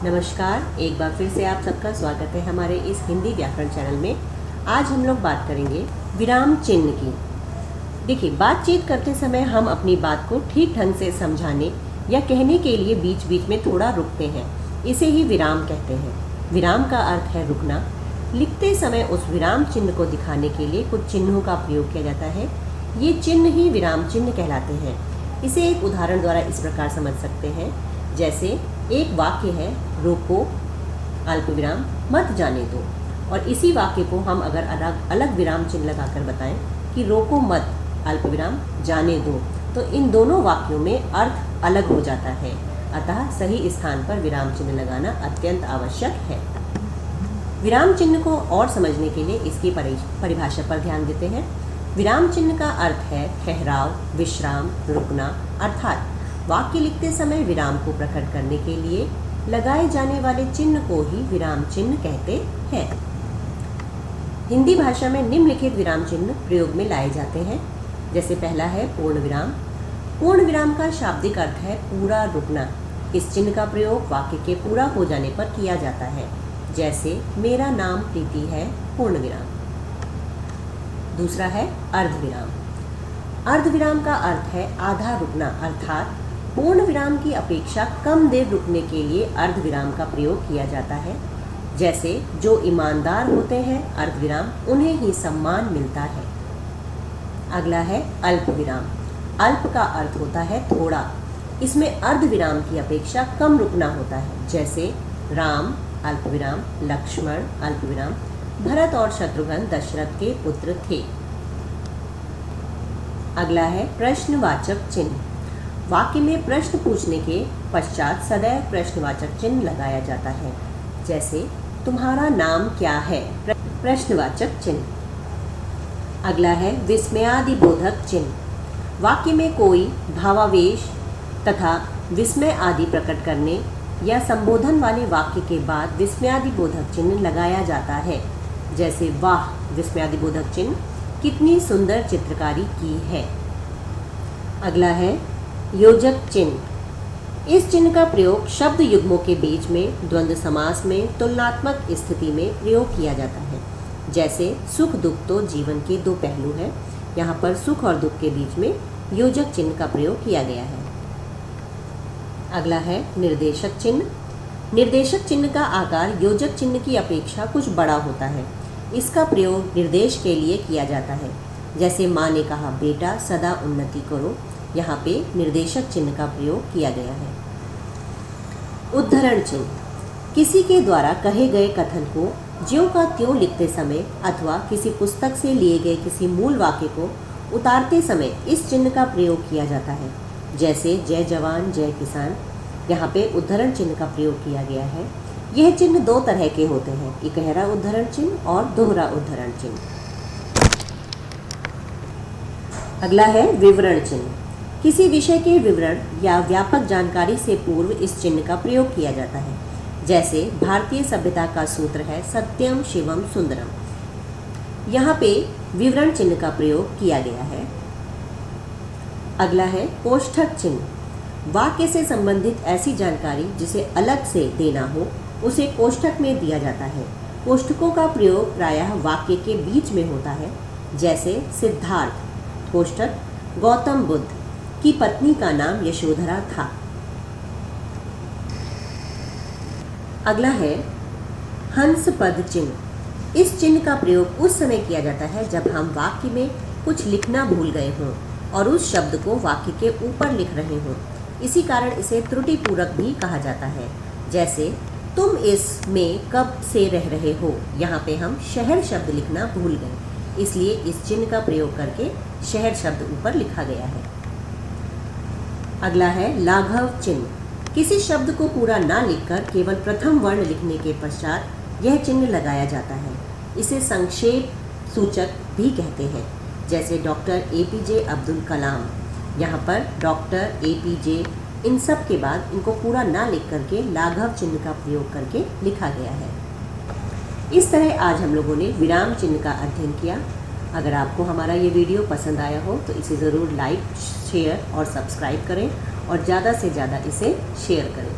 नमस्कार, एक बार फिर से आप सबका स्वागत है हमारे इस हिंदी व्याकरण चैनल में। आज हम लोग बात करेंगे विराम चिन्ह की। देखिए, बातचीत करते समय हम अपनी बात को ठीक ढंग से समझाने या कहने के लिए बीच बीच में थोड़ा रुकते हैं, इसे ही विराम कहते हैं। विराम का अर्थ है रुकना। लिखते समय उस विराम चिन्ह को दिखाने के लिए कुछ चिन्हों का प्रयोग किया जाता है। ये चिन्ह ही विराम चिन्ह कहलाते हैं। इसे एक उदाहरण द्वारा इस प्रकार समझ सकते हैं, जैसे एक वाक्य है, रोको अल्पविराम मत जाने दो, और इसी वाक्य को हम अगर अलग अलग विराम चिन्ह लगाकर बताएं कि रोको मत अल्पविराम जाने दो, तो इन दोनों वाक्यों में अर्थ अलग हो जाता है। अतः सही स्थान पर विराम चिन्ह लगाना अत्यंत आवश्यक है। विराम चिन्ह को और समझने के लिए इसकी परिभाषा पर ध्यान देते हैं। विराम चिन्ह का अर्थ है ठहराव, विश्राम, रुकना। अर्थात वाक्य लिखते समय विराम को प्रकट करने के लिए लगाए जाने वाले चिन्ह को ही विराम चिन्ह कहते हैं। हिंदी भाषा में निम्नलिखित विराम चिन्ह प्रयोग में लाए जाते हैं। जैसे पहला है पूर्ण विराम। पूर्ण विराम का शाब्दिक अर्थ है पूरा रुकना। इस चिन्ह का प्रयोग वाक्य के पूरा हो जाने पर किया जाता है, जैसे मेरा नाम प्रीति है, पूर्ण विराम। दूसरा है अर्धविराम। अर्धविराम का अर्थ है आधा रुकना, अर्थात पूर्ण विराम की अपेक्षा कम देर रुकने के लिए अर्धविराम का प्रयोग किया जाता है। जैसे जो ईमानदार होते हैं अर्धविराम, उन्हें ही सम्मान मिलता है। अगला है अल्पविराम। अल्प का अर्थ होता है थोड़ा। इसमें अर्धविराम की अपेक्षा कम रुकना होता है। जैसे राम अल्पविराम, लक्ष्मण अल्पविराम, भरत और शत्रुघ्न दशरथ के पुत्र थे। अगला है प्रश्नवाचक चिन्ह। वाक्य में प्रश्न पूछने के पश्चात सदैव प्रश्नवाचक चिन्ह लगाया जाता है। जैसे तुम्हारा नाम क्या है, प्रश्नवाचक चिन्ह। अगला है विस्मयादिबोधक चिन्ह। वाक्य में कोई भावावेश तथा विस्मय आदि प्रकट करने या संबोधन वाले वाक्य के बाद विस्मयादिबोधक चिन्ह लगाया जाता है। जैसे वाह विस्मयादिबोधक चिन्ह, कितनी सुंदर चित्रकारी की है। अगला है योजक चिन्ह। इस चिन्ह का प्रयोग शब्द युग्मों के बीच में द्वंद्व समास में तुलनात्मक स्थिति में प्रयोग किया जाता है। जैसे सुख दुख तो जीवन के दो पहलू हैं, यहाँ पर सुख और दुख के बीच में योजक चिन्ह का प्रयोग किया गया है। अगला है निर्देशक चिन्ह। निर्देशक चिन्ह का आकार योजक चिन्ह की अपेक्षा कुछ बड़ा होता है। इसका प्रयोग निर्देश के लिए किया जाता है। जैसे माँ ने कहा बेटा सदा उन्नति करो, यहाँ पे निर्देशक चिन्ह का प्रयोग किया गया है। उद्धरण चिन्ह। किसी के द्वारा कहे गए कथन को ज्यों का त्यों लिखते समय अथवा किसी पुस्तक से लिए गए किसी मूल वाक्य को उतारते समय इस चिन्ह का प्रयोग किया जाता है। जैसे जय जवान जय किसान, यहाँ पे उद्धरण चिन्ह का प्रयोग किया गया है। यह चिन्ह दो तरह के होते हैं, इकहरा उद्धरण चिन्ह और दोहरा उद्धरण चिन्ह। अगला है विवरण चिन्ह। किसी विषय के विवरण या व्यापक जानकारी से पूर्व इस चिन्ह का प्रयोग किया जाता है। जैसे भारतीय सभ्यता का सूत्र है सत्यम शिवम सुंदरम, यहाँ पे विवरण चिन्ह का प्रयोग किया गया है। अगला है कोष्ठक चिन्ह। वाक्य से संबंधित ऐसी जानकारी जिसे अलग से देना हो उसे कोष्ठक में दिया जाता है। कोष्ठकों का प्रयोग प्रायः वाक्य के बीच में होता है। जैसे सिद्धार्थ कोष्ठक गौतम बुद्ध की पत्नी का नाम यशोधरा था। अगला है हंस पद चिन्ह। इस चिन्ह का प्रयोग उस समय किया जाता है जब हम वाक्य में कुछ लिखना भूल गए हों और उस शब्द को वाक्य के ऊपर लिख रहे हों। इसी कारण इसे त्रुटिपूरक भी कहा जाता है। जैसे तुम इसमें कब से रह रहे हो, यहाँ पे हम शहर शब्द लिखना भूल गए, इसलिए इस चिन्ह का प्रयोग करके शहर शब्द ऊपर लिखा गया है। अगला है लाघव चिन्ह। किसी शब्द को पूरा ना लिखकर केवल प्रथम वर्ण लिखने के पश्चात यह चिन्ह लगाया जाता है। इसे संक्षेप सूचक भी कहते हैं। जैसे डॉक्टर APJ अब्दुल कलाम, यहाँ पर डॉक्टर APJ इन सब के बाद इनको पूरा ना लिख करके लाघव चिन्ह का प्रयोग करके लिखा गया है। इस तरह आज हम लोगों ने विराम चिन्ह का अध्ययन किया। अगर आपको हमारा ये वीडियो पसंद आया हो तो इसे ज़रूर लाइक, शेयर और सब्सक्राइब करें और ज़्यादा से ज़्यादा इसे शेयर करें।